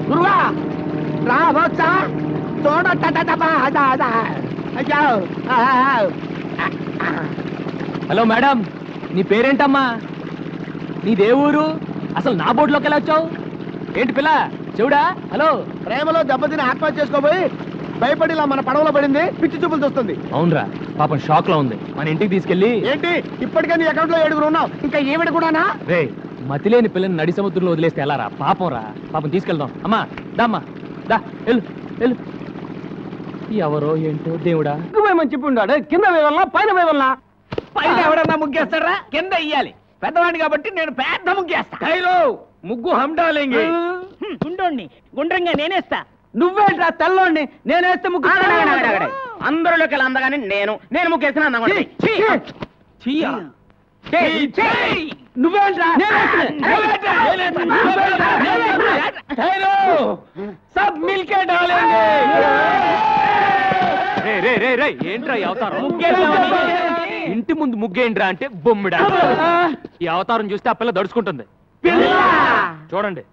గురువా రావచ్చా hello madam, నీ పేరేంటమ్మా? నీదే ఊరు? అసలు నా బోర్డులోకి ఎలా వచ్చావు? ఏంటి పిల్ల చెవుడా? హలో, ప్రేమలో దెబ్బతిని ఆత్మహత్య చేసుకోబోయి భయపడి ఇలా మన పడవలో పడింది, పిచ్చి చూపులు చూస్తుంది. అవునరా, పాపం షాక్ లో ఉంది. మన ఇంటికి తీసుకెళ్ళి. ఏంటి ఇప్పటికే నీ అకౌంట్ లో 7 ఉన్నావు, ఇంకా ఈవిడ కూడానా? రే, మతిలేని పిల్లని నడి సముద్రంలో వదిలేస్తే ఎలా రా? పాపం రా, పాపం తీసుకెళ్దాం. అమ్మా దామ్మా దా, వెళ్ళు వెళ్ళు. ఎవరో ఏంటో దేవుడా. మంచి ఉన్నాడు, కింద వేవల్లా పైన వేవల్లా? పైన ఎవడన్నా ముగ్గేస్తారా? కింద ఇయ్యాలి. పెద్దవాడిని కాబట్టి నేను పెద్ద ముగ్గేస్తా. ముగ్గు హండాలేంగి. గుండోణ్ణి గుండ్రంగా నేనేస్తా. నువ్వేంట్రా తెల్లోండి? నేనేస్తే ముగ్గు. అందరిలోకి అందగానే నేను ముగ్గేసిన నువ్వేంట్రా? సబ్ మిల్కే డాలేంగే. ఏంట్రా ఈ అవతారం? ఇంటి ముందు ముగ్గేంట్రా అంటే బొమ్మిడా. ఈ అవతారం చూస్తే ఆ పిల్ల దడుచుకుంటుంది. చూడండి.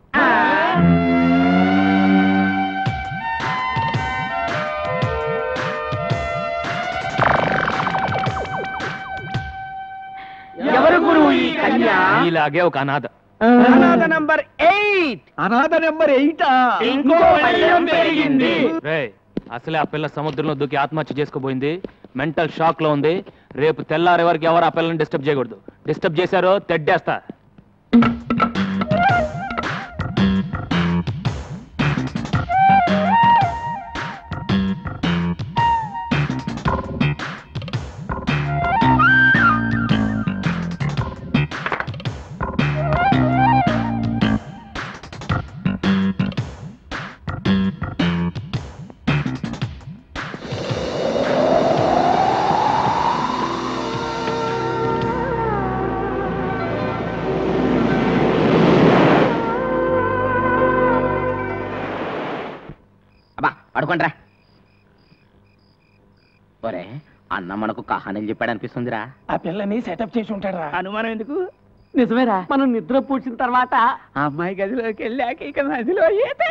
ఎవరు గురువు ఈ కన్య? ఇలాగే ఒక అనాథ. అనాథ నంబర్ 8. అనాథ నంబర్ 8. ఇంకో భయం పెరిగింది. అసలే ఆ పిల్ల సముద్రంలో దూకి ఆత్మహత్య చేసుకోబోయింది. మెంటల్ షాక్ లో ఉంది. రేపు తెల్లారే వరకు ఎవరు ఆ పిల్లని డిస్టర్బ్ చేయకూడదు. డిస్టర్బ్ చేశారో తెడ్డేస్తా. పడుకోండ్రా. ఒరే, అన్న మనకు కహానీలు చెప్పాడు అనిపిస్తుందిరా. ఆ పిల్లని సెటప్ చేసి ఉంటాడు. అనుమానం ఎందుకు? నిజమేరా. మనం నిద్ర పూడ్చిన తర్వాత ఆ అమ్మాయి గదిలోకి వెళ్ళాక ఇక నదిలో ఈతే.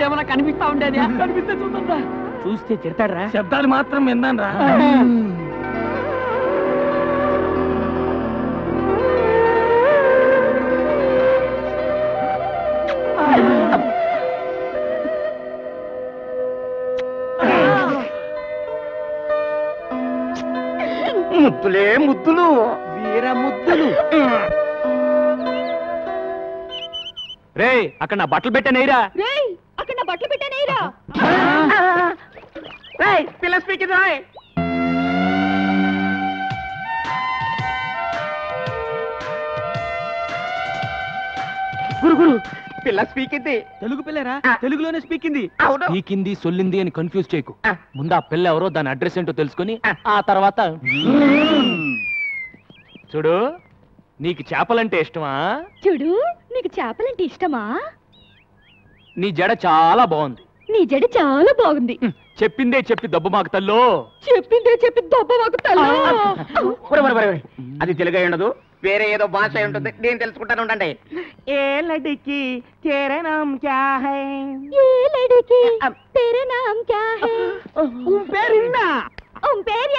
ఏమన్నా కనిపిస్తా ఉండేది? కనిపిస్తే చూద్దా. చూస్తే తిడతాడ్రా. శబ్దాలు మాత్రం విన్నాను రా. ముద్దులే ముద్దులు, వీర ముద్దులు. రే, అక్కడ నా బట్టలు పెట్టానేరా. అక్కడ నా బట్టలు పెట్టానేరా. పిల్ల స్పీకింగ్ రాయ్. గురు పిల్ల స్పీకింది. తెలుగు పిల్లరా? తెలుగులోనే స్పీకింది. స్పీకింది సొల్లింది అని కన్ఫ్యూజ్ చేయకు. ముందు ఆ పిల్ల ఎవరో, దాని అడ్రస్ ఏంటో తెలుసుకుని ఆ తర్వాత చూడు. నీకు చేపలంటే ఇష్టమా? చూడు, నీకు చేపలంటే ఇష్టమా? నీ జడ చాలా బాగుంది. నీ జడ చాలా బాగుంది. చెప్పిందే చెప్పి దెబ్బ మాకు తల్లో. చెప్పిందే చెప్పి దెబ్బ మాకు తల్లో. అది తెలుగు అయి ఉండదు, వేరే ఏదో భాష అయి ఉంటుంది. నేను తెలుసుకుంటాను ఉండండి. ఏ లడికి తేరా నామ్ క్యా హై? ఏ లడికి తేరా నామ్ క్యా హై? పేరున్నా పేరు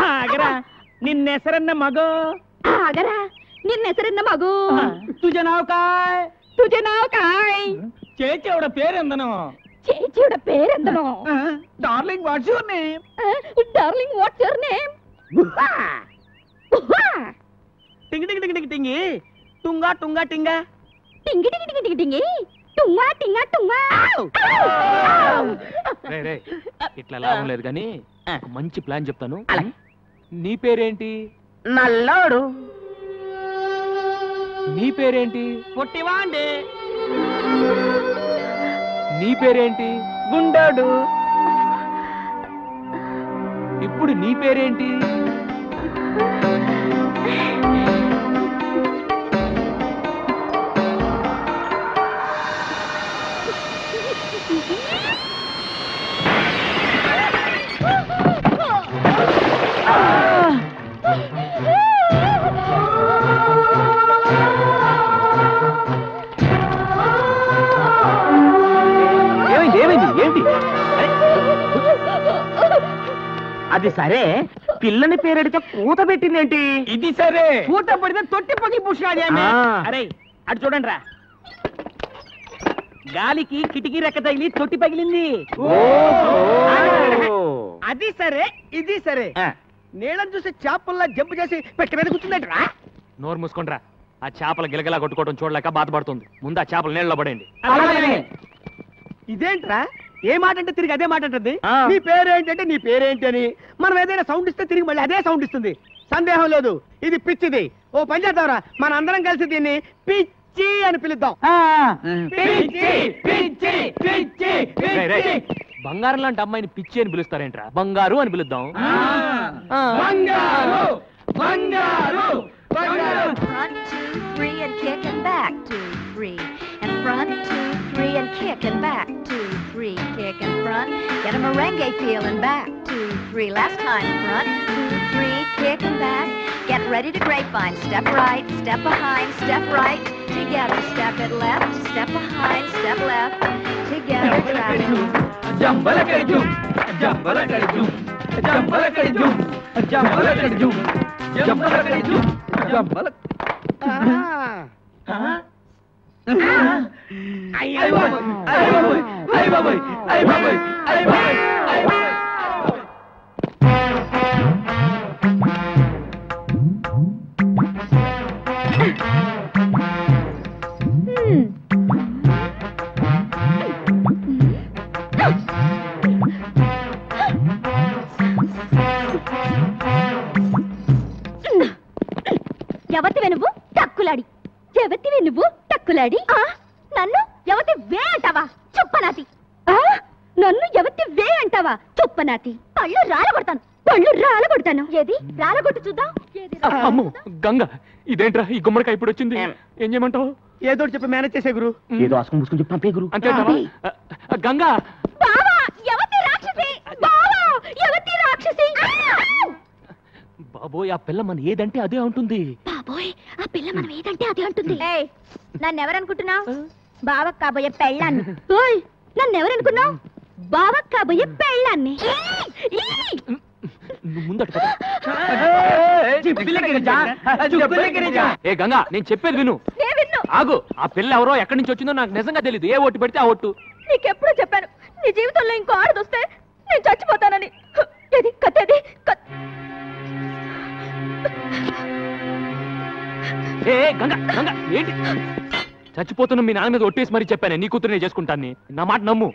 ఆగరా, నిన్నెసరన్న మగో. ఆగరా, నిన్నెసరన్న మగో. తుజ నావ్ కాయ్? తుజ నావ్ కాయ్? చేచేవడ పేరెందనో? చేచేవడ పేరెందనో? Darling what's your name? Darling what's your name? టింగి టింగి టింగి టింగి టుంగా టుంగా టింగా టింగి టింగి టింగి టింగి టుంగా టింగా టుంగా. ఇట్లా లాభం లేదు కానీ మంచి ప్లాన్ చెప్తాను. నీ పేరేంటి? నల్లోడు. నీ పేరేంటి? పొట్టివాండే. నీ పేరేంటి? గుండోడు. ఇప్పుడు నీ పేరేంటి? ఏంటి? అది సరే, పిల్లని పేరెడితే కూత పెట్టిందేంటి? ఇది సరే, కూత పడితే తొట్టి పగిలి పూసినాడు. అరే అటు చూడండి రా, గాలికి కిటికీ రెక్క తగిలి తొట్టి పగిలింది. అది సరే, ఇది సరే, నీళ్ళని చూసి చేపల్లా జంపు చేసి పెట్టి మీద కూర్చుందంటరా. నోరు మూసుకుంట్రా. ఆ చేపల గిలగిలా కొట్టుకోవడం చూడలేక బాధపడుతుంది. ముందు ఆ చేపలు నీళ్ళలో పడేయండి. ఇదేంట్రా, ఏ మాట అంటే తిరిగి అదే మాట అంటుంది. నీ పేరేంటి అంటే నీ పేరేంటి అని. మనం ఏదైనా సౌండ్ ఇస్తే తిరిగి మళ్ళీ అదే సౌండ్ ఇస్తుంది. సందేహం లేదు, ఇది పిచ్చిది. ఓ పని చేద్దాంరా, మన అందరం కలిసి దీన్ని పిచ్చి అని పిలుద్దాం. బంగారం లాంటి అమ్మాయిని పిచ్చి అని పిలుస్తారేంట్రా? బంగారు అని పిలుద్దాం. Front 2, 3 and kick and back 2, 3 and front 2, 3 and kick and back 2, 3 kick and front. Get a merengue feel and back 2, 3. Last time front 2, 3 kick and back. Get ready to grapevine. Step right, step behind, step right. Together, step it left, step behind, step left. Together, travel. Jambalakadi Jambalakadi Jambalakadi Jambalakadi Jambalakadi Jambala. అయ్య బాబోయ్, అయ్య బాబోయ్, అయ్య బాబోయ్, అయ్య బాబోయ్, అయ్య బాబోయ్, అయ్య బాబోయ్. ఎవతివే నువ్వు టక్కులాడి? ఎవతివే నువ్వు టక్కులాడి? నన్ను ఎవతి వే అంటావా చుప్పనాతి? నన్ను ఎవతి వే అంటావా చుప్పనాతి? పళ్ళు రాలగొడతాను, పళ్ళు రాలగొడతాను. ఏది రాలగొట్టు చూద్దాం. అమ్మో గంగ, ఇదేంట్రా ఈ గుమ్మడికాయ ఇప్పుడు వచ్చింది? ఏం చేయమంటావు? ఏదో చెప్పి మేనేజ్ చేసే గురు. ఏదో ఆసుకుని ముసుకుని చెప్పి పంపే గురు. అంతే గంగా. బావా ఎవతి రాక్షసి, బావా ఎవతి రాక్షసి. బాబోయ్, ఆ పిల్ల మన ఏదంటే అదే ఉంటుంది. బాబోయ్, ఆ పిల్ల మనం ఏదంటే అదే అంటుంది. నన్ను ఎవరనుకుంటున్నావు? బావకు కాబోయే పెళ్ళాన్ని. నన్ను ఎవరనుకున్నావు? బావకు కాబోయే పెళ్ళాన్ని. నువ్వు ముందట ఏ గంగా, నేను చెప్పేది విను. ఆగు, ఆ పిల్ల ఎవరో ఎక్కడి నుంచి వచ్చిందో నాకు నిజంగా తెలియదు. ఏ ఓటు పెడితే ఆ ఓటు. నీకెప్పుడో చెప్పాను, నీ జీవితంలో ఇంకో ఆడదొస్తే నేను చచ్చిపోతానని. ఏది కత్తేది? ఏ గంగా, గంగా ఏంటి? చచ్చిపోతున్నా మీ నాన్న మీద ఒట్టేసి మరీ చెప్పాను నీ కూతురునే చేసుకుంటాను. నా మాట నమ్ము.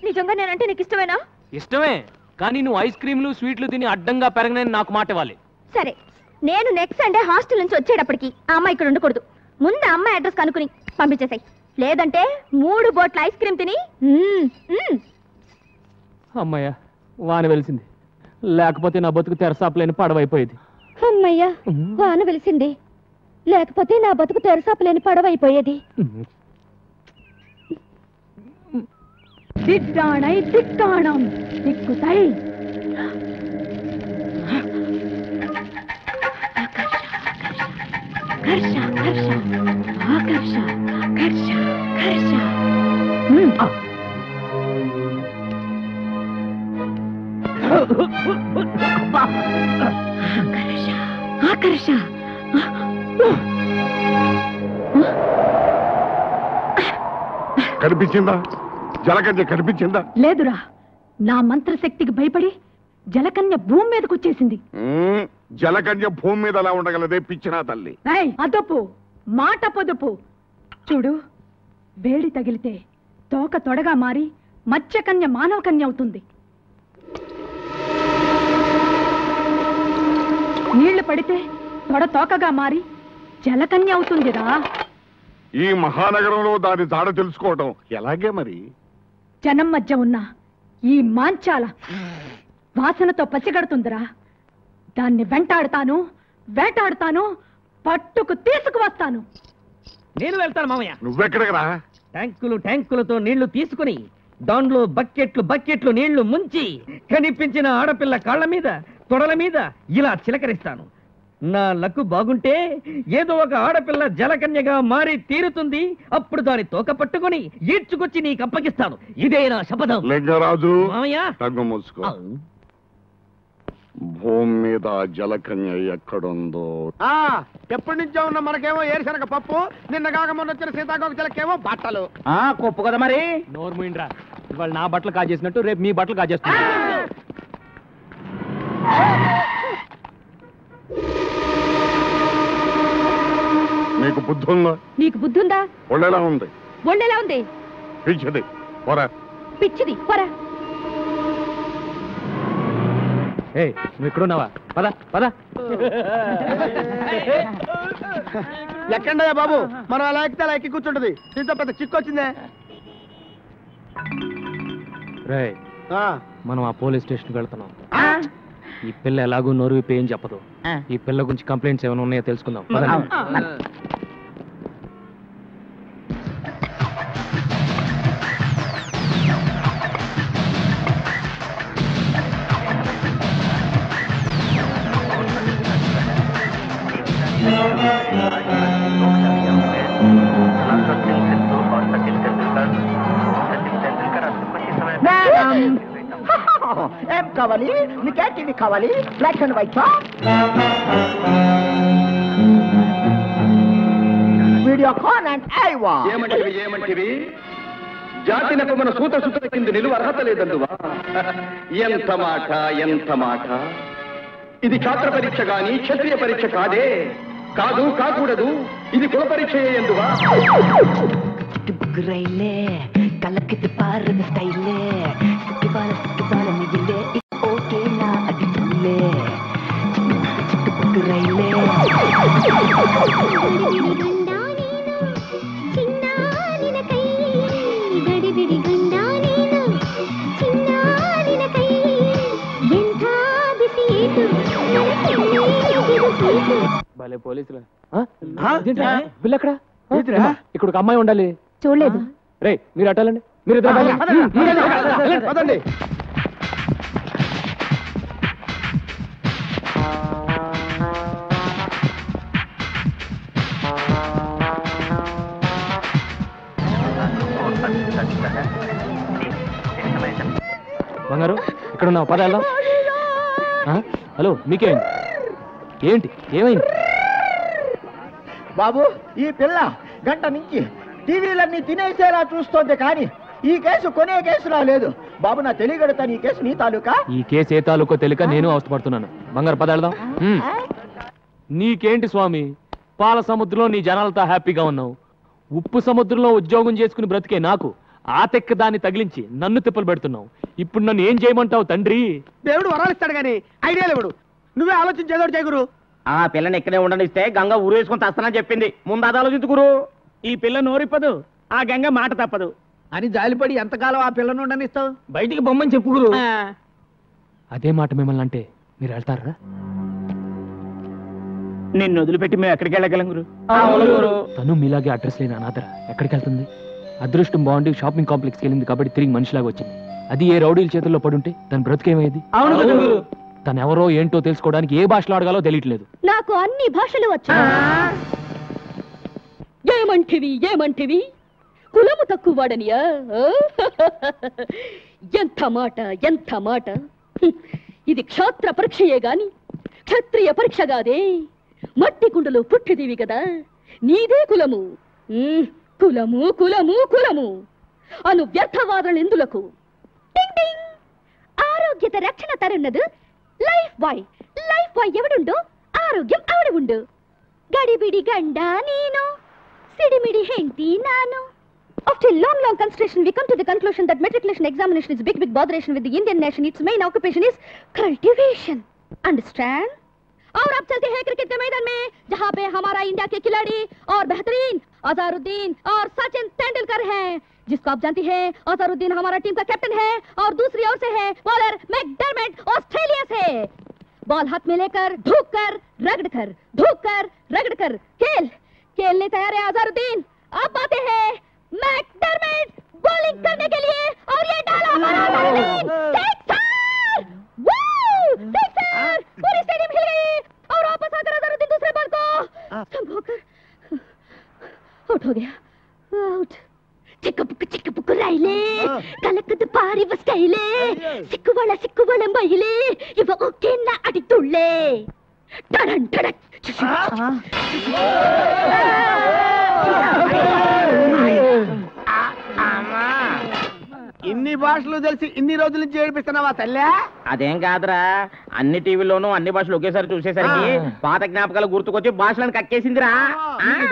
నిజంగా నేనంటే నీకు ఇష్టమేనా? ఇష్టమే, కానీ నువ్వు ఐస్ క్రీమ్లు స్వీట్లు తిని అడ్డంగా పెరగనని నాకు మాట ఇవ్వాలి. సరే, నేను నెక్స్ట్ సండే హాస్టల్ నుంచి వచ్చేటప్పటికి ఆ అమ్మాయి ఇక్కడ ఉండకూడదు. ముందు అమ్మాయి అడ్రస్ కనుక్కుని పంపించేసాయి. లేదంటే 3 బోట్ల ఐస్ క్రీమ్ తిని. అమ్మయ్య, వాన వెలిసింది. లేకపోతే నా బతుకు తెరసాపలేని పడవైపోయేది. అమ్మయ్యా, వాన వెలిసింది. లేకపోతే నా బతుకు తెరసాపలేని పడవైపోయేది. திட்டானை திட்டானம் திக்குதை கர்ஷ கர்ஷ ஆகர்ஷ கர்ஷ கர்ஷ ஆகர்ஷ ஆகர்ஷ కనిపించిందా? జలకన్య కనిపించిందా? లేదురా, నా మంత్రశక్తికి భయపడి జలకన్య భూమి మీదకి వచ్చేసింది. జలకన్య భూమి మీద అలా ఉండగలదే పిచ్చినా తల్లి. అదొప్పు, మాట పొదుపు. చూడు, వేడి తగిలితే తోక తొడగా మారి మత్స్యకన్య మానవ కన్య అవుతుంది. నీళ్లు పడితే తొడ తోకగా మారి జలకన్య అవుతుందిరా. ఈ మహానగరంలో దాని జాడ తెలుసుకోవటం ఎలాగే మరి? జనం మధ్య ఉన్న ఈ మాంచాల వాసనతో పచ్చిగడుతుందిరా. దాన్ని వేటాడుతాను, పట్టుకు తీసుకువస్తాను. నేను వెళ్తాను మామయ్య. నువ్వెక్కడికి రా? ట్యాంకులతో నీళ్లు తీసుకుని దాంట్లో బకెట్లు నీళ్లు ముంచి కనిపించిన ఆడపిల్ల కాళ్ళ మీద తొడల మీద ఇలా చిలకరిస్తాను. నా లక్కు బాగుంటే ఏదో ఒక ఆడపిల్ల జలకన్యగా మారి తీరుతుంది. అప్పుడు దాని తోక పట్టుకుని ఈడ్చుకొచ్చి నీకు అప్పగిస్తాను. ఇదే నా శపథం. లింగరాజు, మామయ్య కన్ను మూసుకో. భూమి మీద జలకన్య ఎక్కడుందో ఎప్పటి నుంచో ఉన్న మనకేమో ఏరుశనగ పప్పు, నిన్న కాక మొన్న వచ్చిన సీతాకోక చిలకేమో బట్టలు. కొప్పు కదా మరి. నోరు మూయిండ్రా. ఇవాళ నా బట్టలు కాజేసినట్టు రేపు మీ బట్టలు కాజేస్తున్నా. నీకు బుద్ధి ఉందా? నీకు బుద్ధి ఉందా? ఒళ్ళెలా ఉంది? ఒళ్ళెలా ఉంది? పిచ్చిది పోరా. పిచ్చిది పోరా. నువ్వు ఇక్కడున్నావా? పద పద. ఎక్కండయ్యా బాబు, మనం అలా ఎక్కితే అలా ఎక్కి కూర్చుంటది. దీంతో పెద్ద చిక్కు వచ్చిందే. రేయ్, మనం ఆ పోలీస్ స్టేషన్కి వెళ్తున్నాం. ఈ పిల్ల ఎలాగూ నోరు విప్పి ఏం చెప్పదు. ఈ పిల్ల గురించి కంప్లైంట్స్ ఏమైనా ఉన్నాయో తెలుసుకుందాం. ఏం కావాలి? నీకే టీవీ కావాలి? Black and white, Videocon and Aiwa. ఏమంటివి? జాతి నెపమున సూత కింద నిలువ అర్హత లేదందువా? ఎంత మాట. ఇది ఛాత్ర పరీక్ష గాని క్షత్రియ పరీక్ష కాదే. కాకూడదు. ఇది కుల పరీక్ష ఎందువా? కలకిది పారద స్టైలే సిక్కిబాల మిగిలే ఓకే నా అది పుల్లే చిట్టుపుట్టు రైలే. భలే పోలీసులు. బిల్ ఎక్కడ? ఇక్కడ ఒక అమ్మాయి ఉండాలి. చూడలేదు. రే, మీరు అట్టాలండి. మీరు పదండి. బంగారు, ఇక్కడ ఉన్నావు. పద వెళ్దాం. హలో, మీకేమైంది? ఏమైంది బాబు? ఈ పిల్ల గంట నుంచి టీవీలన్నీ తినేసేలా చూస్తోంది, కానీ ఈ కేసు కొనే కేసులా లేదు. బాబు, నా తెలియగడతాను. ఈ కేసు నీ తాలూకా? ఈ కేసు ఏ తాలూకో తెలియక నేను అవస్థపడుతున్నాను. బంగారు, పద వెళ్దాం. నీకేంటి స్వామి, పాల సముద్రంలో నీ జనాలతో హ్యాపీగా ఉన్నావు. ఉప్పు సముద్రంలో ఉద్యోగం చేసుకుని బ్రతికే నాకు ఆ తెక్క దాన్ని తగిలించి నన్ను తిప్పలు పెడుతున్నావు. ఇప్పుడు నన్ను ఏం చేయమంటావు తండ్రి? దేవుడు వరాలిస్తాడు గాని ఐడియాలు ఇవ్వడు. నువ్వే ఆలోచించేదోడు చేయగురు. ఆ పిల్లని ఇక్కడే ఉండనిస్తే గంగ ఊరేసుకొని తస్తానని చెప్పింది. ముందు అది ఆలోచించుకురు. ఈ పిల్ల నోరిప్పదు, ఆ గంగ మాట తప్పదు అని జాలిపడి ఎంతకాలం ఆ పిల్లను ఉండనిస్తావు? బయటికి బొమ్మని చెప్పుకురు. అదే మాట మిమ్మల్ని అంటే మీరు వెళ్తారా? నిన్ను వదిలిపెట్టి మేము ఎక్కడికి వెళ్ళగలం గురు? తను మీలాగే అడ్రస్ లేని అనాథర ఎక్కడికి వెళ్తుంది? అదృష్టం బాగుండి షాపింగ్ కాంప్లెక్స్కి వెళ్ళింది కాబట్టి తిరిగి మనిషిలాగా వచ్చింది. అది ఏ రౌడీల చేతుల్లో పడుంటే తన బ్రతికేమయ్యేది? తను ఎవరో ఏంటో తెలుసుకోవడానికి ఏ భాషలో అడగాలో తెలియట్లేదు. నాకు అన్ని భాషలు వచ్చు. ఏమంటివి? కులము తక్కువ వాడనియా? ఎంత మాట. ఇది క్షాత్ర పరీక్షయే గాని క్షత్రియ పరీక్ష కాదే. మట్టి కుండలో పుట్టిదివి కదా. నీదే కులము. కులము అను వ్యర్థవాదనలు ఎందులకు? ఆరోగ్యత రక్షణ తరున్నదు లైఫ్ బాయ్ ఎవడుండో ఆరోగ్యం ఆవిడ ఉండు. గడిబిడి గండా నేను, సిడిమిడి హెంటి నాను. After long consideration, we come to the conclusion that matriculation examination is big botheration with the Indian nation. Its main occupation is cultivation. Understand? और अब चलते हैं क्रिकेट के मैदान में, जहाँ पे हमारा इंडिया के खिलाड़ी और बेहतरीन अजहरुद्दीन और सचिन तेंदुलकर हैं. जिसको आप जानती हैं, अजहरुद्दीन हमारा टीम का कैप्टन है और दूसरी ओर से है बॉलर मैकडरमेट ऑस्ट्रेलिया से। बॉल हाथ में लेकर धूक कर रगड़ कर खेलने तैयार है अजहरुद्दीन। अब आते हैं मैकडरमेट बॉलिंग करने के लिए और ये डाला हमारा अजहरुद्दीन। सिक्सर! पूरी स्टेडियम हिल गई और वापस आकर अजहरुद्दीन दूसरे बॉल को संभोकर आउट हो गया। आउट। ಚಿಕ್ಕ ರೈಲೆ ಕಲಕದ ಪಾರಿ ಬಸ್ಕೈಲೆ ಸಿಕ್ಕುವಳ ಮೈಲೆ ಇವ ಓಕೆನ್ನ ಅಡಿತುಳ್ಳೆ ಟಡನ್ ಟಡಕ್ ఇన్ని భాషలు తెలిసి ఇన్ని రోజుల నుంచి ఏడిపిస్తున్నావా తల్లి? అదేం కాదురా, అన్ని టీవీల్లోనూ అన్ని భాషలు ఒకేసారి చూసేసరికి పాత జ్ఞాపకాలు గుర్తుకొచ్చి భాషలను కక్కేసిందిరా.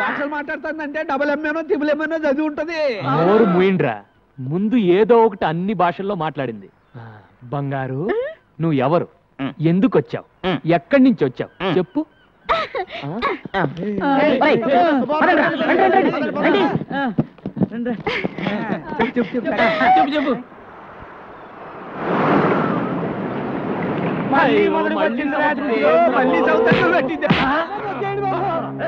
భాషలు మాట్లాడుతుందంటే డబుల్ ఎంఏనో త్రిబుల్ ఎంఏనో చదివి ఉంటది. నోరు మూయిండ్రా, ముందు ఏదో ఒకటి అన్ని భాషల్లో మాట్లాడింది. బంగారు, నువ్వు ఎవరు, ఎందుకు వచ్చావు, ఎక్కడి నుంచి వచ్చావు చెప్పు. చెప్పు మళ్ళీ మొదలు పెట్టింది.